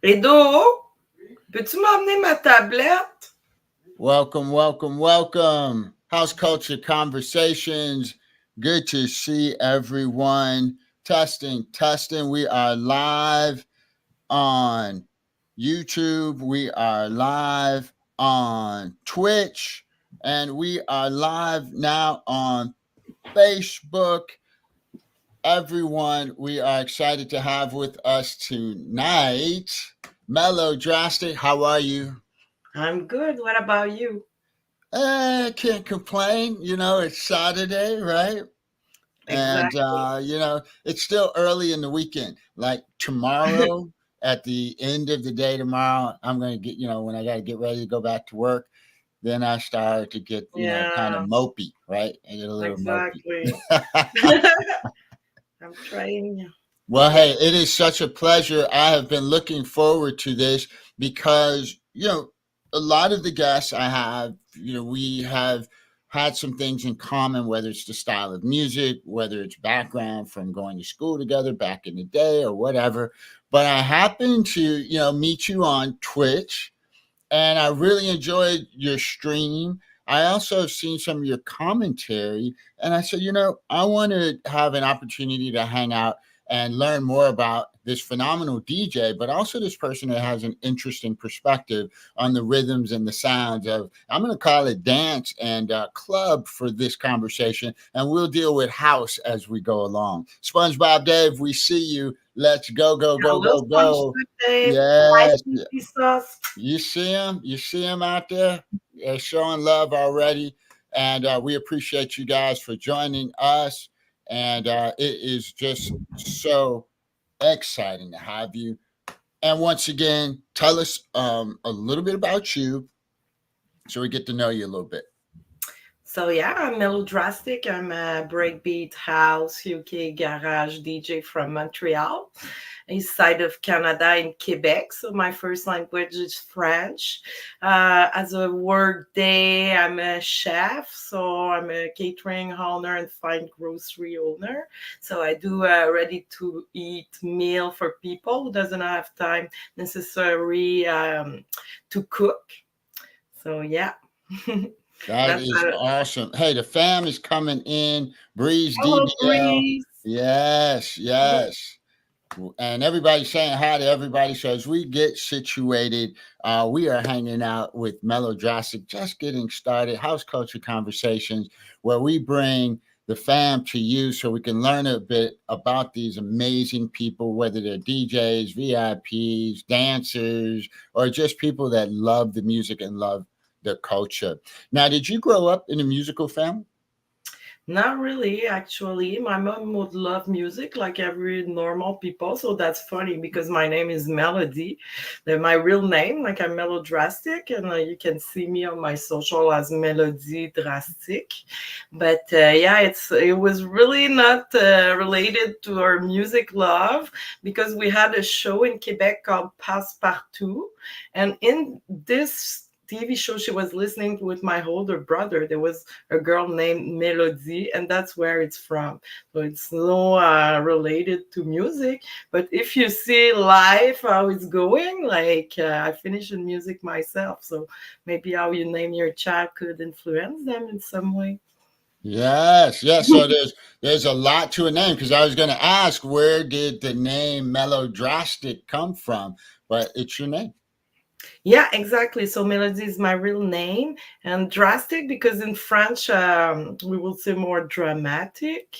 Edo, peux-tu m'emmener ma tablette? Welcome, welcome, welcome. House Culture Conversations. Good to see everyone. Testing, testing. We are live on YouTube. We are live on Twitch. And we are live now on Facebook. Everyone, we are excited to have with us tonight Melodrastik. How are you? I'm good. What about you? Can't complain. It's Saturday, right? And, Exactly. it's still early in the weekend. Like tomorrow, at the end of the day tomorrow, I'm going to get, when I got to get ready to go back to work, then I start to get, kind of Yeah, mopey, right? I get a little mopey. exactly. I'm trying. Well, Yeah. hey, it is such a pleasure. I have been looking forward to this because, a lot of the guests I have, we have had some things in common, whether it's the style of music, whether it's background from going to school together back in the day or whatever. But I happened to, meet you on Twitch and I really enjoyed your stream. I also have seen some of your commentary, and I said, I want to have an opportunity to hang out and learn more about this phenomenal DJ, but also this person that has an interesting perspective on the rhythms and the sounds of, I'm going to call it dance and club for this conversation, and we'll deal with house as we go along. SpongeBob Dave, we see you. Let's go, go, go, Hello, go, go. SpongeBob Dave. Hi, Yes. Sneaky Sauce. You see them. You see them out there. They're showing love already, and we appreciate you guys for joining us. And it is just so exciting to have you. And once again, tell us a little bit about you, so we get to know you a little bit. So yeah, I'm Melodrastik. I'm a breakbeat house UK garage DJ from Montreal, east side of Canada in Quebec. So my first language is French. As a work day, I'm a chef. So I'm a catering owner and fine grocery owner. So I do a ready to eat meal for people who doesn't have time necessary to cook. So yeah. That That's is awesome. Hey, the fam is coming in. Breeze Hello, DBL. Breeze. Yes, yes. And everybody's saying hi to everybody. So as we get situated, we are hanging out with Melodrastik, just getting started, house culture conversations, where we bring the fam to you so we can learn a bit about these amazing people, whether they're DJs, VIPs, dancers, or just people that love the music and love the culture. Now, did you grow up in a musical family? Not really, actually. My mom would love music like every normal people. So that's funny because my name is Melody. They're my real name, like I'm Melodrastic, and you can see me on my social as Melody Drastic. But yeah, it was really not related to our music love because we had a show in Quebec called Passepartout, and in this TV show she was listening with my older brother. There was a girl named Melody, and that's where it's from. So it's no related to music. But if you see life, how it's going, like I finish in music myself. So maybe how you name your child could influence them in some way. Yes, yes. So there's a lot to a name because I was going to ask where did the name Melodrastik come from, but it's your name. Yeah, exactly. So Melody is my real name, and drastic because in French we will say more dramatic.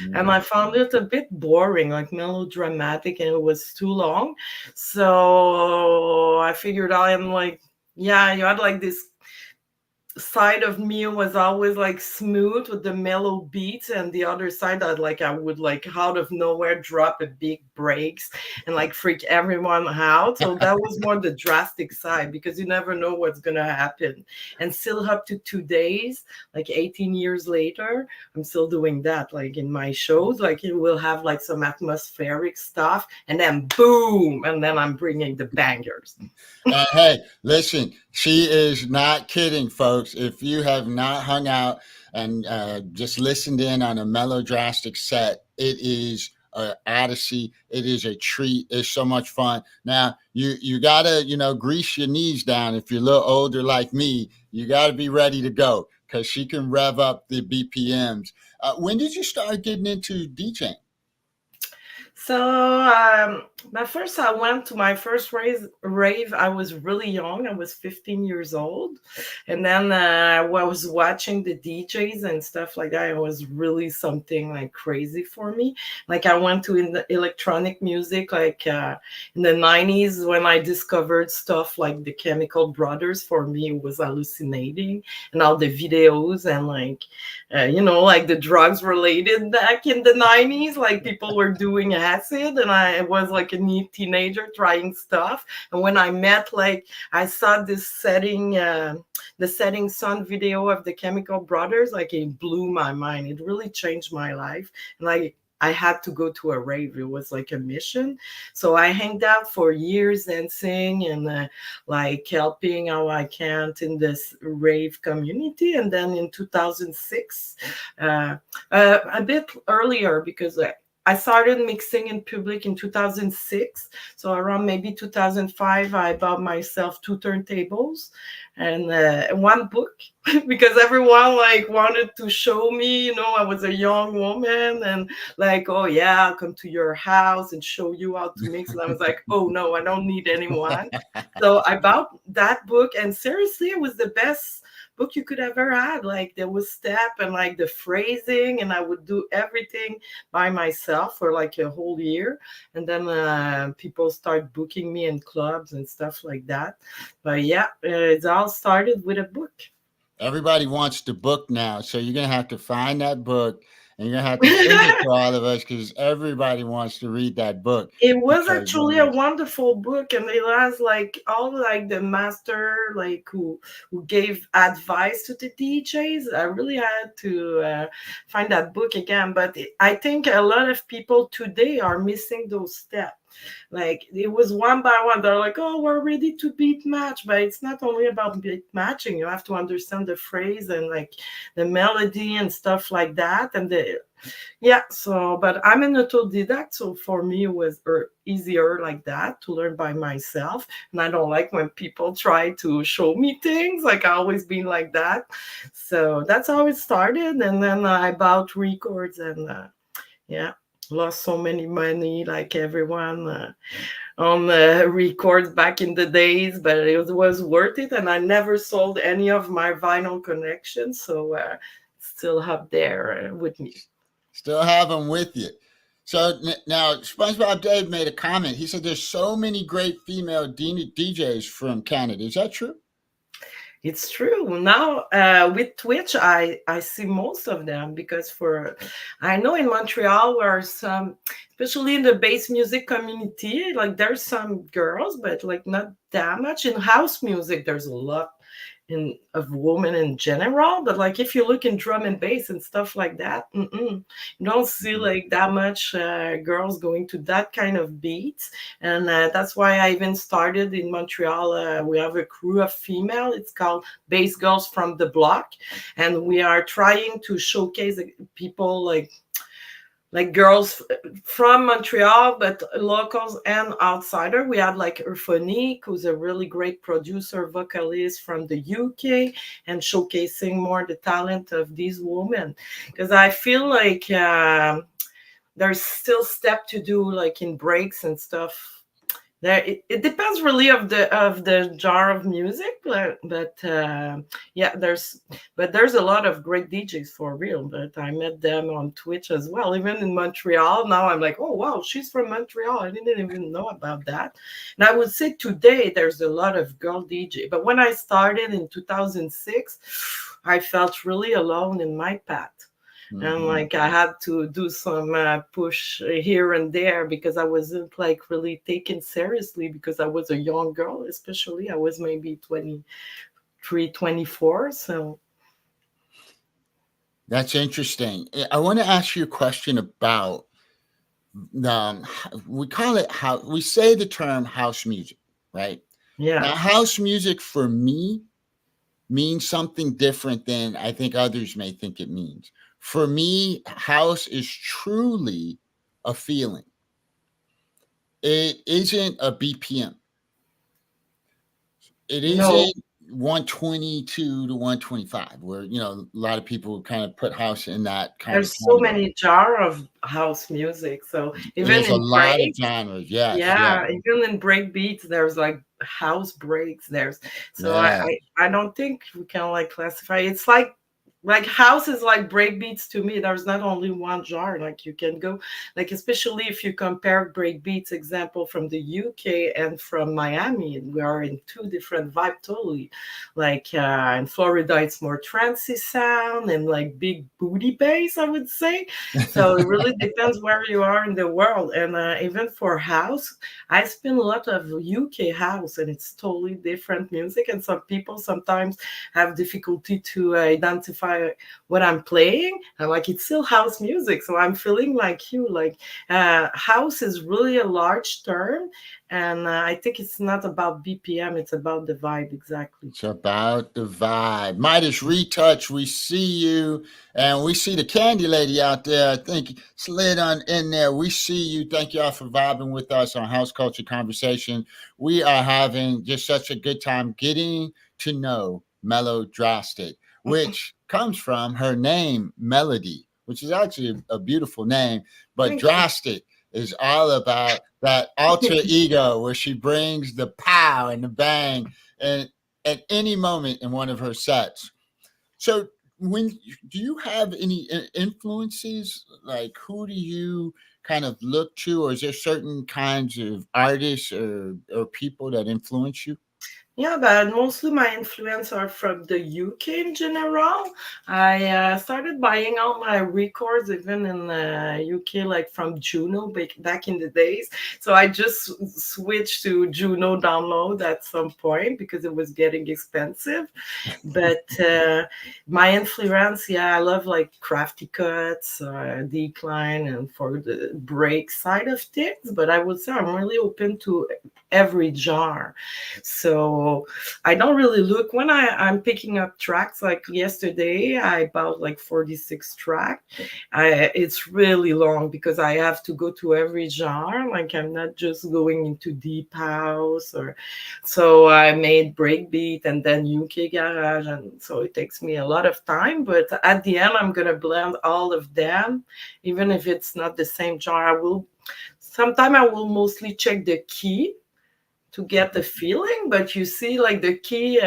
And Mm. I found it a bit boring, like melodramatic, and it was too long. So I figured I am like, yeah, you had like this side of me was always like smooth with the mellow beats, and the other side I would like out of nowhere drop a big breaks and like freak everyone out. So that was more the drastic side because you never know what's gonna happen. And still up to 2 days, like 18 years later, I'm still doing that. Like in my shows, like it will have like some atmospheric stuff, and then boom, and then I'm bringing the bangers. And hey, listen, she is not kidding, folks. If you have not hung out and just listened in on a Melodrastik set, it is a odyssey. It is a treat. It's so much fun. Now you gotta grease your knees down. If you're a little older like me, you gotta be ready to go because she can rev up the BPMs. When did you start getting into DJing? So, my first, I went to my first rave. I was really young. I was 15 years old. And then I was watching the DJs and stuff like that. It was really something like crazy for me. Like, I went to in the electronic music, like in the 90s when I discovered stuff like the Chemical Brothers. For me, it was hallucinating. And all the videos and like, like the drugs related back in the 90s, like people were doing acid, and I was like a neat teenager trying stuff. And when I met, like, I saw this the Setting Sun video of the Chemical Brothers, like it blew my mind. It really changed my life. And like, I had to go to a rave. It was like a mission. So I hanged out for years dancing and like helping how I can in this rave community. And then in 2006, uh, a bit earlier, because I started mixing in public in 2006. So around maybe 2005, I bought myself two turntables and one book because everyone like wanted to show me, I was a young woman and like, oh yeah, I'll come to your house and show you how to mix. And I was like, oh no, I don't need anyone. So I bought that book, and seriously, it was the best book you could ever had. Like there was step and like the phrasing, and I would do everything by myself for like a whole year. And then people start booking me in clubs and stuff like that. But yeah, it all started with a book. Everybody wants the book now, so you're gonna have to find that book, and you're gonna have to send it to all of us because everybody wants to read that book. It was Because actually a wonderful book, and it has like all like the master like who gave advice to the DJs. I really had to find that book again, but I think a lot of people today are missing those steps. Like it was one by one. They're like, "Oh, we're ready to beat match," but it's not only about beat matching. You have to understand the phrase and like the melody and stuff like that, and the yeah, so but I'm an autodidact, so for me it was easier like that to learn by myself. And I don't like when people try to show me things, like I always been like that. So that's how it started. And then I bought records and yeah, lost so many money like everyone on records back in the days, but was worth it. And I never sold any of my vinyl collections, so still up there with me. still have them with you. So now, SpongeBob Dave made a comment. He said, "There's so many great female DJs from Canada." Is that true? It's true. Now with Twitch, I see most of them because for I know in Montreal there are some, especially in the bass music community, like there's some girls, but like not that much. In house music, there's a lot in of women in general, but like if you look in drum and bass and stuff like that, you don't see Mhm. like that much girls going to that kind of beats. And that's why I even started in Montreal. We have a crew of female. It's called Bass Girls from the Block, and we are trying to showcase people like girls from Montreal, but locals and outsider. We had like Euphonique, who's a really great producer, vocalist from the UK, and showcasing more the talent of these women. Because I feel like there's still step to do, like in breaks and stuff. There, it depends really of the genre of music, but yeah, there's a lot of great DJs for real. But I met them on Twitch as well, even in Montreal. Now I'm like, oh wow, she's from Montreal. I didn't even know about that. And I would say today there's a lot of girl DJ. But when I started in 2006, I felt really alone in my path, and Mhm. like I had to do some push here and there because I wasn't like really taken seriously because I was a young girl. Especially I was maybe 23, 24. So That's interesting. I want to ask you a question about we call it how we say the term house music, right? yeah. Now, house music for me means something different than I think others may think it means. For me, house is truly a feeling. It isn't a BPM. It No, isn't 122 to 125, where a lot of people kind of put house in that kind of there's so category. many genre of house music. So even There's a in lot of breaks, genres. Yes, yeah, yeah, even in break beats, there's like house breaks. There's so yeah. I don't think we can like classify. It's like house is like break beats to me. There's not only one genre. Like you can go like especially if you compare break beats example from the UK and from Miami, we are in two different vibe totally. Like in Florida, it's more trancy sound and like big booty bass, I would say. So it really depends where you are in the world. And even for house, I spin a lot of UK house, and it's totally different music. And some people sometimes have difficulty to identify what I'm playing. I'm like, it's still house music. So I'm feeling like you, like house is really a large term. And I think it's not about BPM, it's about the vibe exactly. It's about the vibe. Midas Retouch, we see you, and we see the Candy Lady out there. I think slid on in there. We see you. Thank y'all for vibing with us on House Culture Conversation. We are having just such a good time getting to know Melodrastik, which comes from her name, Melody, which is actually a beautiful name. But Thank you. drastic is all about that alter ego where she brings the pow and the bang and at any moment in one of her sets. So, when do you have any influences? Like, who do you kind of look to, or is there certain kinds of artists or people that influence you? Yeah, but mostly my influence are from the UK in general. I started buying all my records even in UK, like from Juno back in the days. So I just switched to Juno download at some point because it was getting expensive. But my influence, yeah, I love like crafty cuts, decline, and for the break side of things. But I would say I'm really open to every genre. So I don't really look when I'm picking up tracks. Like yesterday, I bought like 46 track. It's really long because I have to go to every genre. Like I'm not just going into deep house or so I made breakbeat and then UK garage, and so it takes me a lot of time. But at the end, I'm gonna blend all of them, even if it's not the same genre. I will. Sometime I will mostly check the key to get the feeling, but you see, like the key.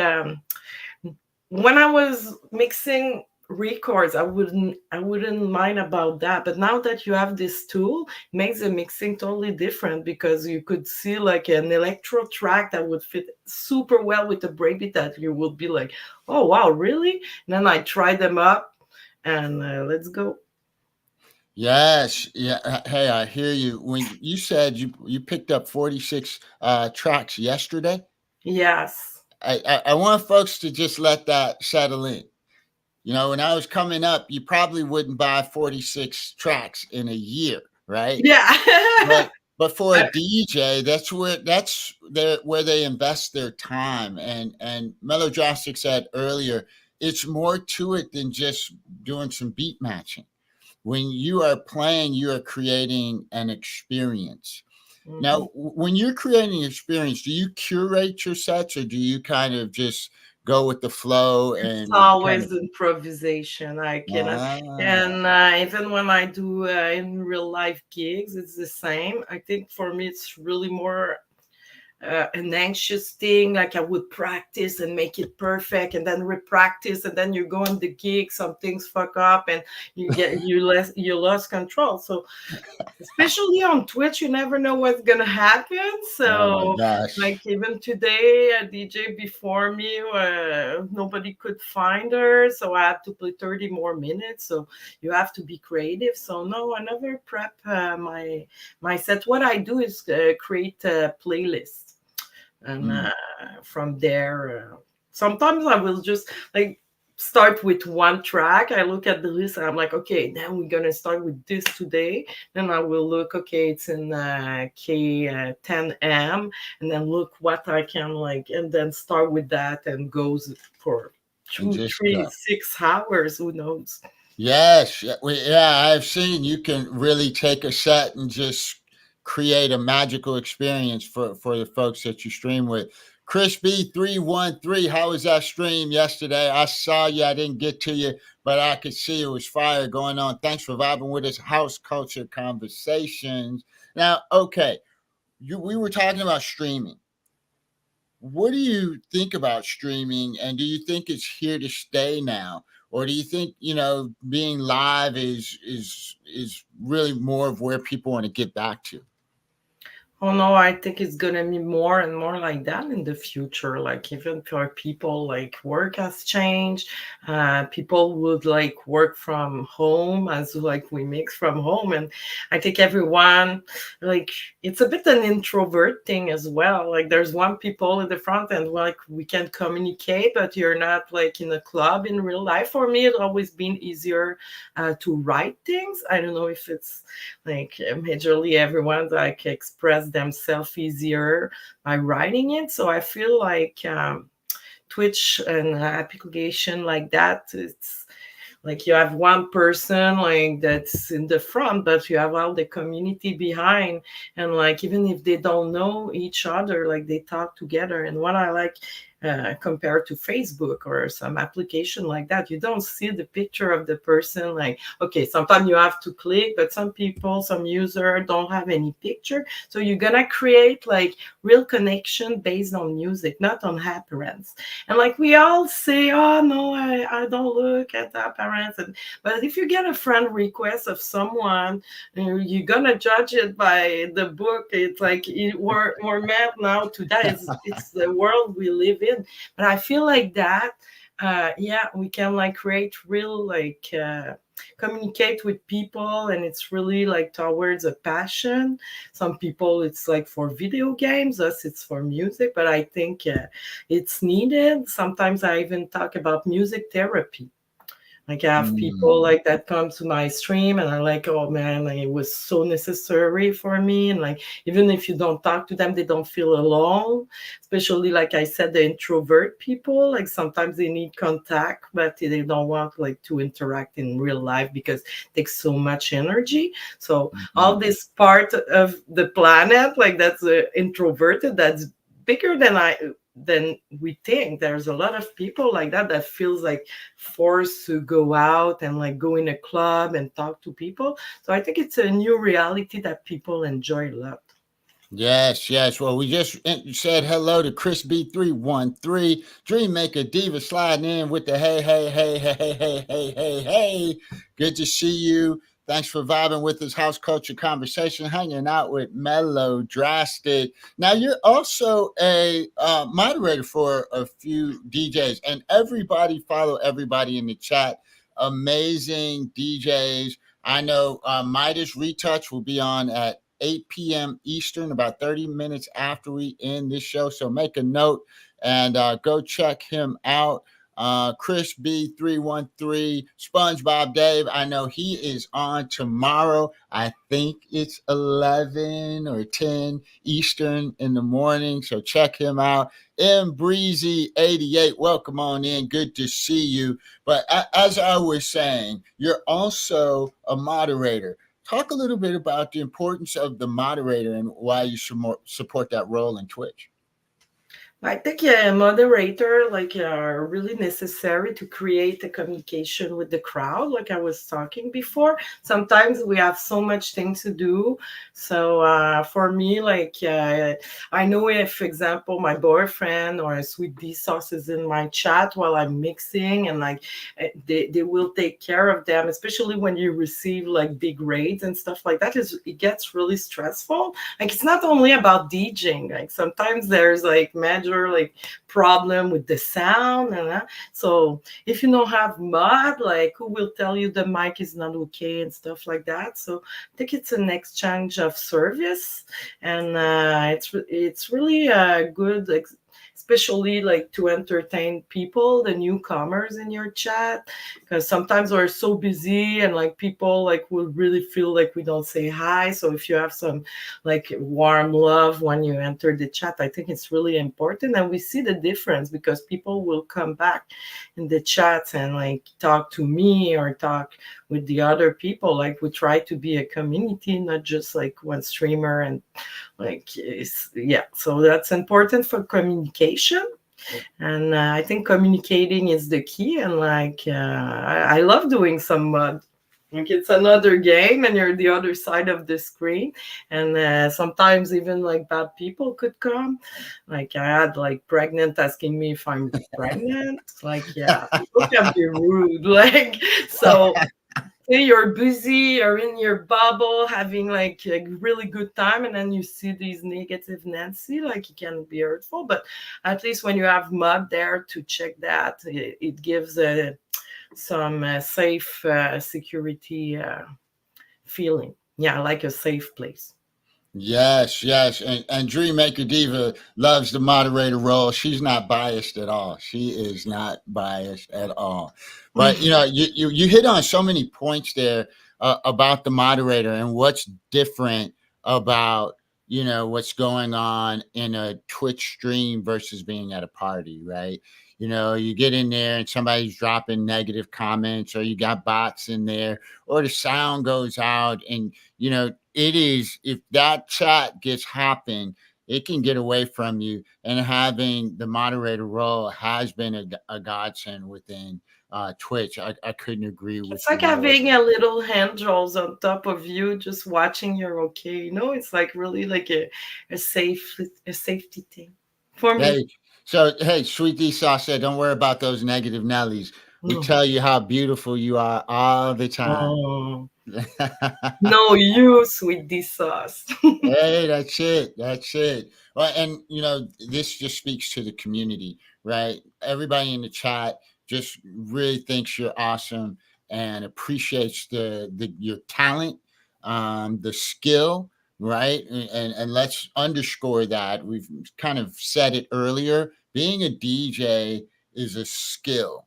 When I was mixing records, I wouldn't mind about that. But now that you have this tool, it makes the mixing totally different because you could see like an electro track that would fit super well with the breakbeat that you would be like, oh wow, really? And then I try them up and let's go. Yes, yeah. Hey, I hear you. When you said you picked up 46 tracks yesterday, Yes. I want folks to just let that settle in. When I was coming up, you probably wouldn't buy 46 tracks in a year, right? Yeah. But for a DJ, where they invest their time. And Melodrastic said earlier, it's more to it than just doing some beat matching. When you are playing, you are creating an experience. Now, Mhm. when you're creating an experience, do you curate your sets, or do you kind of just go with the flow It's and kind of always improvisation. I cannot, ah, and even when I do in real life gigs, it's the same. I think for me, it's really more an anxious thing. Like I would practice and make it perfect, and then repractice, and then you go on the gig, some things fuck up, and you lost control. So especially on Twitch, you never know what's gonna happen. oh my So, like gosh. even today, a DJ before me, nobody could find her, so I had to play 30 more minutes. So you have to be creative. So no, I never prep my set. What I do is create a playlist, and Mm, from there, sometimes I will just like start with one track. I look at the list and I'm like, okay, then we're gonna start with this today. Then I will look, okay, it's in K 10M, and then look what I can like, and then start with that and goes for and two, just three, go. 6 hours. Who knows? Yes, yeah, I've seen you can really take a set and just create a magical experience for the folks that you stream with. Chris B313, how was that stream yesterday? I saw you, I didn't get to you, but I could see it was fire going on. Thanks for vibing with us. House culture conversations. Now, okay, we were talking about streaming. What do you think about streaming, and do you think it's here to stay now, or do you think being live is really more of where people want to get back to? Oh no, I think it's gonna be more and more like that in the future. Like even for people, like work has changed. People would like work from home as like we mix from home, and I think everyone like it's a bit an introvert thing as well. Like there's one people in the front and like we can communicate, but you're not like in a club in real life. For me, it's always been easier to write things. I don't know if it's like majorly everyone like express themselves easier by writing it. So I feel like Twitch and application like that, it's like you have one person like that's in the front, but you have all the community behind, and like even if they don't know each other, like they talk together. And what I like compared to Facebook or some application like that, you don't see the picture of the person. Like okay, sometimes you have to click, but some people, some user don't have any picture, so you're gonna create like real connection based on music, not on appearance. And like we all say, oh no, I don't look at the appearance. And but if you get a friend request of someone, you're gonna judge it by the book. It's like we're mad now to that. It's the world we live in. But I feel like that yeah, we can like create real like communicate with people, and it's really like towards a passion. Some people it's like for video games, us it's for music, but I think it's needed. Sometimes I even talk about music therapy. Like I have people Mm. like that come to my stream and are like, oh man, like, it was so necessary for me. And like even if you don't talk to them, they don't feel alone. Especially like I said, the introvert people, like sometimes they need contact, but they don't want like to interact in real life because it takes so much energy. So all Mhm. this part of the planet, like that's introverted, that's bigger than we think. There's a lot of people like that that feels like forced to go out and like go in a club and talk to people. So I think it's a new reality that people enjoy a lot. Yes, yes. Well, we just said hello to Chris B313, Dream Maker Diva sliding in with the hey, hey, hey, hey, hey, hey, hey, hey, hey. Good to see you. Thanks for vibing with this house culture conversation, hanging out with Melodrastik. Now, you're also a moderator for a few DJs, and everybody follow everybody in the chat. Amazing DJs. I know Midas Retouch will be on at 8 p.m. Eastern, about 30 minutes after we end this show. So make a note and go check him out. Chris B313, SpongeBob Dave. I know he is on tomorrow. I think it's 11 or 10 Eastern in the morning. So check him out. M Breezy 88, welcome on in. Good to see you. But as I was saying, you're also a moderator. Talk a little bit about the importance of the moderator and why you support that role in Twitch. I think yeah, moderator like are really necessary to create a communication with the crowd. Like I was talking before, sometimes we have so much things to do. So for me, like I know if, for example, my boyfriend or a sweet D sauce is in my chat while I'm mixing, and like they will take care of them, especially when you receive like big raids and stuff like that. Is it gets really stressful. Like it's not only about DJing. Like sometimes there's like major like problem with the sound, and so if you don't have mod, like who will tell you the mic is not okay and stuff like that. So I think it's an exchange of service, and it's really good. Like, especially like to entertain people, the newcomers in your chat, because sometimes we're so busy and like people like will really feel like we don't say hi. So if you have some like warm love when you enter the chat, I think it's really important, and we see the difference because people will come back in the chats and like talk to me or talk with the other people. Like we try to be a community, not just like one streamer. And like yeah, so that's important for communication. And I think communicating is the key. And like I love doing some mud. Like it's another game and you're the other side of the screen. And sometimes even like bad people could come. Like I had like pregnant asking me if I'm pregnant. Like yeah, people can be rude. Like so you're busy or in your bubble having like a really good time, and then you see these negative Nancy, like it can be hurtful. But at least when you have mud there to check that, it gives some safe security feeling. Yeah, like a safe place. Yes, yes. And Dream Maker Diva loves the moderator role. She's not biased at all. She is not biased at all. But you hit on so many points there about the moderator and what's different about what's going on in a Twitch stream versus being at a party, right? You get in there and somebody's dropping negative comments, or you got bots in there, or the sound goes out, and it is, if that chat gets hopping, it can get away from you. And having the moderator role has been a godsend within Twitch. I couldn't agree with It's you like more. having a little angels on top of you, just watching you're okay. It's like really like a safe a safety thing for me. Hey, so hey, Sweet D Sauce said, "Don't worry about those negative Nellies. We No. tell you how beautiful you are all the time." Oh, no, you sweet D sauce. Hey, that's it. That's it. Well, and this just speaks to the community, right? Everybody in the chat just really thinks you're awesome and appreciates the your talent, the skill, right? And let's underscore that. We've kind of said it earlier. Being a DJ is a skill.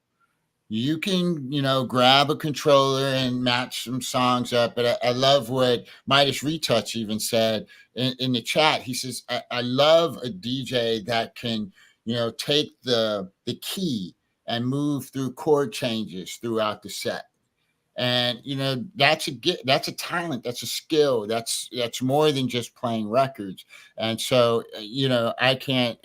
You can grab a controller and match some songs up. But I love what Midas Retouch even said in the chat. He says, I love a DJ that can take the key and move through chord changes throughout the set. And that's a talent, that's a skill, that's more than just playing records. And so I can't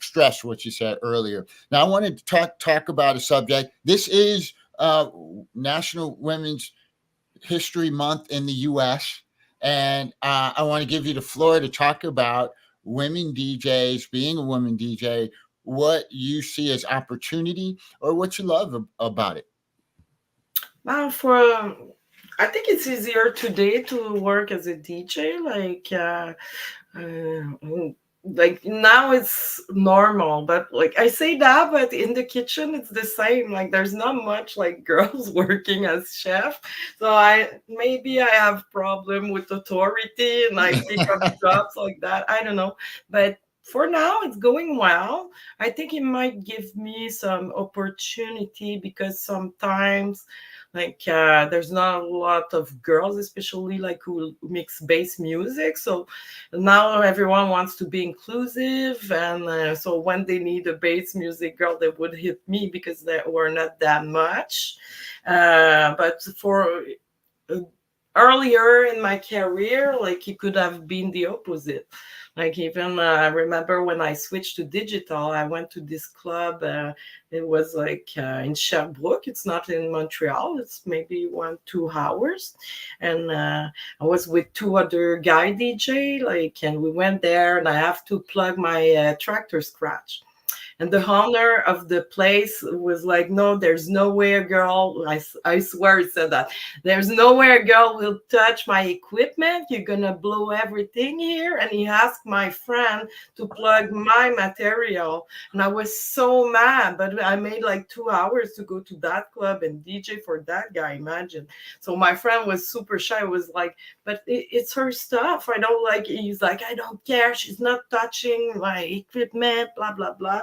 stress what you said earlier. Now I wanted to talk about a subject. This is National Women's History Month in the US, and I want to give you the floor to talk about women DJs, being a woman DJ, what you see as opportunity or what you love about it. Now, for I think it's easier today to work as a DJ. Like now it's normal, but like I say that, but in the kitchen it's the same. Like there's not much like girls working as chef, so I have problem with authority and I pick up jobs like that. I don't know, but for now it's going well. I think it might give me some opportunity because sometimes like there's not a lot of girls, especially like who mix bass music. So now everyone wants to be inclusive, and so when they need a bass music girl, they would hit me because there were not that much. But for uh, earlier in my career, like it could have been the opposite. Like even I remember when I switched to digital, I went to this club. It was like in Sherbrooke. It's not in Montreal. It's maybe 1-2 hours, and I was with two other guy DJ. Like, and we went there, and I have to plug my tractor scratch. And the owner of the place was like, no, there's no way a girl, I swear it said that, there's no way a girl will touch my equipment. You're gonna blow everything here. And he asked my friend to plug my material. And I was so mad, but I made like 2 hours to go to that club and DJ for that guy. Imagine. So my friend was super shy. Was like, but it's her stuff. I don't like it. He's like, I don't care. She's not touching my equipment, blah, blah, blah.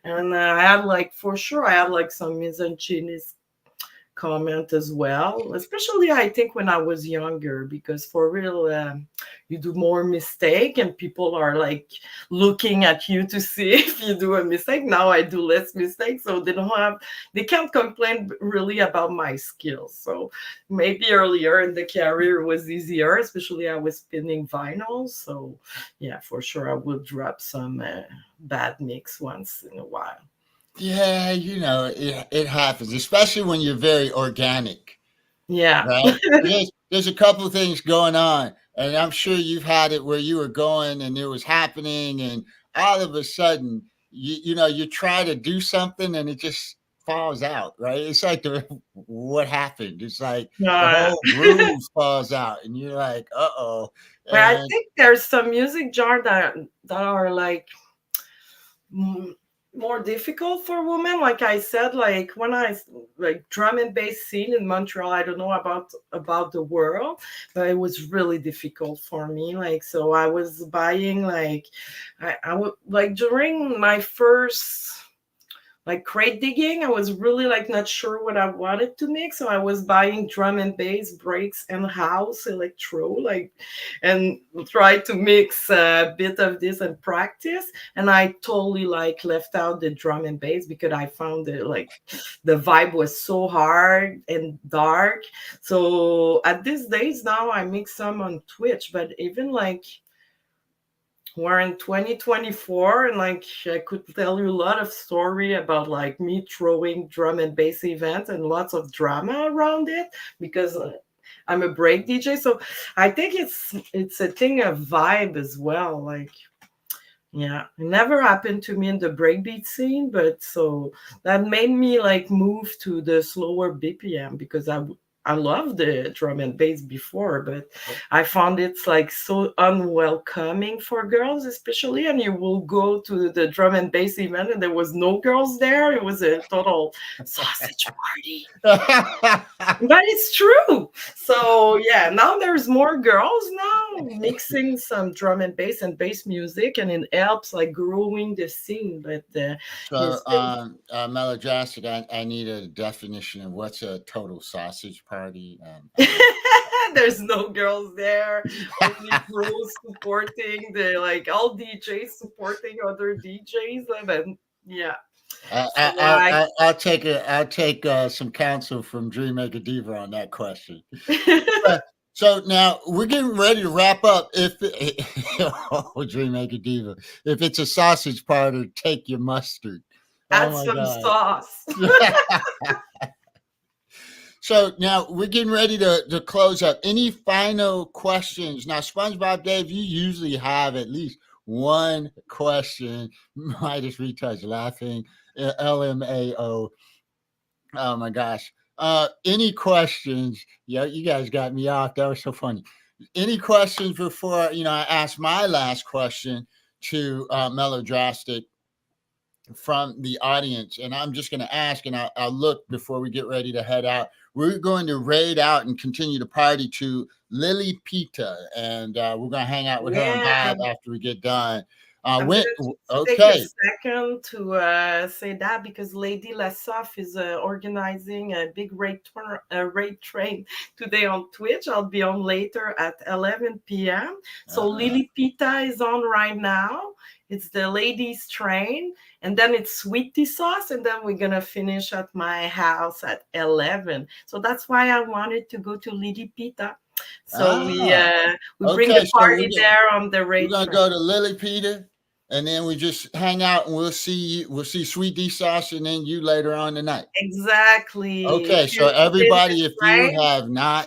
And I had like, for sure, I had like some misogynist comment as well, especially I think when I was younger, because for real, you do more mistake and people are like looking at you to see if you do a mistake. Now I do less mistakes, so they can't complain really about my skills. So maybe earlier in the career was easier, especially I was spinning vinyl. So yeah, for sure I would drop some bad mix once in a while. Yeah, it happens, especially when you're very organic, Yeah. right? There's a couple of things going on, and I'm sure you've had it where you were going and it was happening, and all of a sudden, you try to do something and it just falls out, right? It's like what happened? It's like the uh, whole groove falls out, and you're like, uh oh, But I and think there's some music genre that are like mm, more difficult for women. Like I said, like when like drum and bass scene in Montreal, I don't know about the world, but it was really difficult for me. Like so, I was buying like I would like during my first like crate digging. I was really like not sure what I wanted to make, so I was buying drum and bass breaks and house electro, like, and try to mix a bit of this and practice. And I totally like left out the drum and bass because I found it like the vibe was so hard and dark. So at these days now I mix some on Twitch, but even like we're in 2024 and like I could tell you a lot of story about like me throwing drum and bass event and lots of drama around it because I'm a break DJ. So I think it's a thing of vibe as well. Like yeah, it never happened to me in the breakbeat scene, but so that made me like move to the slower BPM because I loved the drum and bass before, but I found it's like so unwelcoming for girls, especially. And you will go to the drum and bass event, and there was no girls there. It was a total sausage party. But it's true. So yeah, now there's more girls now mixing some drum and bass music, and it helps like growing the scene. But so, it's still Melodrastik, I need a definition of what's a total sausage party. there's no girls there, only pros supporting the like all DJs supporting other DJs. And yeah, so I'll take some counsel from Dream Maker Diva on that question. So now we're getting ready to wrap up. If oh, Dream Maker Diva, if it's a sausage party, take your mustard. Oh add my some god. sauce. So now we're getting ready to close up. Any final questions? Now, SpongeBob Dave, you usually have at least one question. Midas Retouch laughing. LMAO. Oh my gosh. Any questions? Yeah, you guys got me off. That was so funny. Any questions before I ask my last question to Melodrastik from the audience? And I'm just going to ask, and I'll look before we get ready to head out. We're going to raid out and continue to party to Lily Pita, and we're going to hang out with her and Yeah. Bob after we get done. I'm When, gonna just take a okay. second to say that because Lady Lassoff is organizing a big raid train today on Twitch. I'll be on later at 11 p.m. So Uh, Lily Pita is on right now. It's the ladies train, and then it's sweet tea sauce, and then we're gonna finish at my house at 11. So that's why I wanted to go to Lily Pita. So ah, we bring okay. the So party there on the we're raid gonna train. go to Lily Peter, and then we just hang out, and we'll see Sweet D Sauce, and then you later on tonight. Exactly. If Okay, so you're in everybody, this train,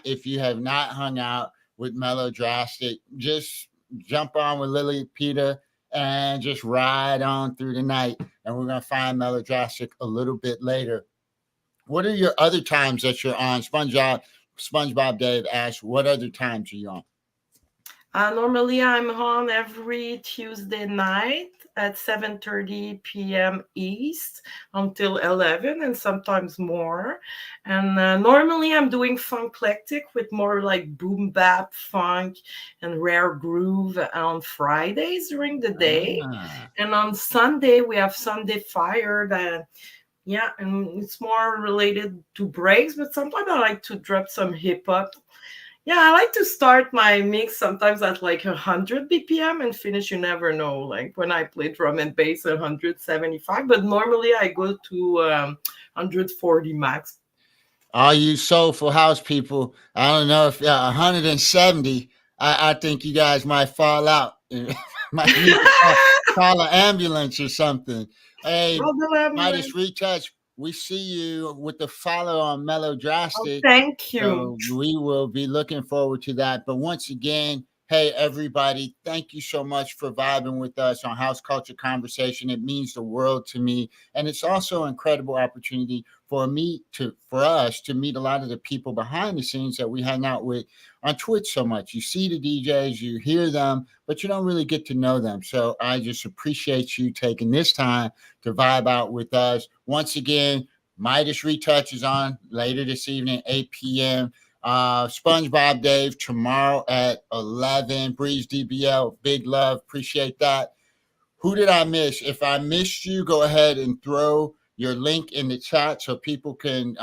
if you have not hung out with Melodrastik, just jump on with Lily Peter and just ride on through the night. and we're going to find Melodrastic a little bit later. What are your other times that you're on? SpongeBob Dave asks, what other times are you on? Normally, I'm on every Tuesday night at 7:30 p.m. East until 11, and sometimes more. And normally, I'm doing Funklectic with more like boom bap, funk, and rare groove on Fridays during the day. Ah, And on Sunday, we have Sunday Fire that yeah, and it's more related to breaks, but sometimes I like to drop some hip hop. Yeah, I like to start my mix sometimes at like 100 BPM and finish, you never know. Like when I play drum and bass, 175, but normally I go to 140 max. all you soulful house people, I don't know if 170. I think you guys might fall out. Might need to call an ambulance or something. Hey, Well, the Midas ambulance. Retouch, we see you with the follow on Oh, Melodrastic. thank you. So we will be looking forward to that. But once again, hey, everybody, thank you so much for vibing with us on House Culture Conversation. It means the world to me. And it's also an incredible opportunity for us to meet a lot of the people behind the scenes that we hang out with on Twitch so much. You see the DJs, you hear them, but you don't really get to know them. So I just appreciate you taking this time to vibe out with us. Once again, Midas Retouch is on later this evening, 8 p.m. SpongeBob Dave tomorrow at 11. Breeze DBL, big love. Appreciate that. Who did I miss? If I missed you, go ahead and throw your link in the chat so people can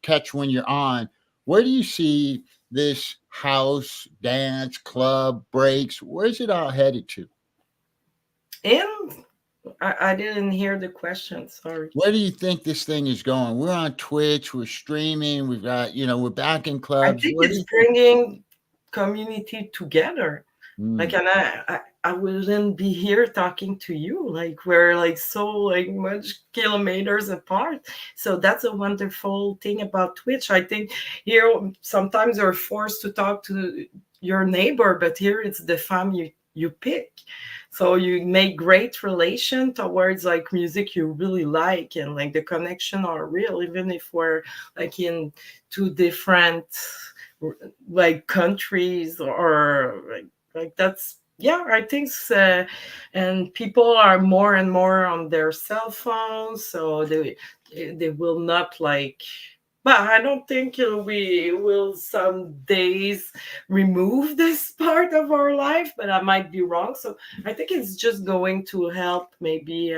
catch when you're on. Where do you see this house, dance, club, breaks? Where's it all headed to? And I didn't hear the question. Sorry. Where do you think this thing is going? We're on Twitch, we're streaming, we've got, we're back in I clubs. think Where do it's you think? bringing community together. Like, Mm, and I wouldn't be here talking to you. Like, we're like so like much kilometers apart. So that's a wonderful thing about Twitch. I think here sometimes you're forced to talk to your neighbor, but here it's the fam you pick. So you make great relation towards like music you really like, and like the connection are real, even if we're like in two different like countries, or like that's yeah, I think so. And people are more and more on their cell phones, so they will not like, but I don't think we will some days remove this part of our life, but I might be wrong. So I think it's just going to help maybe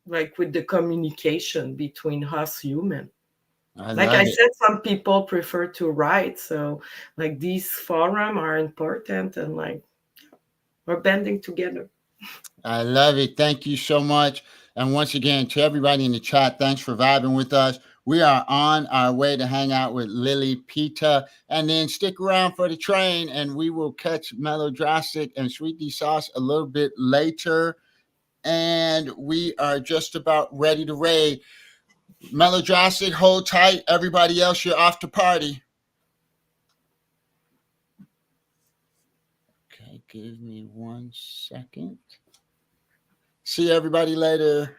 like with the communication between us human. I Like love I it. said, some people prefer to write, so like these forum are important, and like we're banding together. I love it. Thank you so much. And once again, to everybody in the chat, thanks for vibing with us. We are on our way to hang out with Lily Pita. And then stick around for the train, and we will catch Melodrastic and Sweetie Sauce a little bit later. And we are just about ready to raid. Melodrastic, hold tight. Everybody else, you're off to party. Okay, give me 1 second. See everybody later.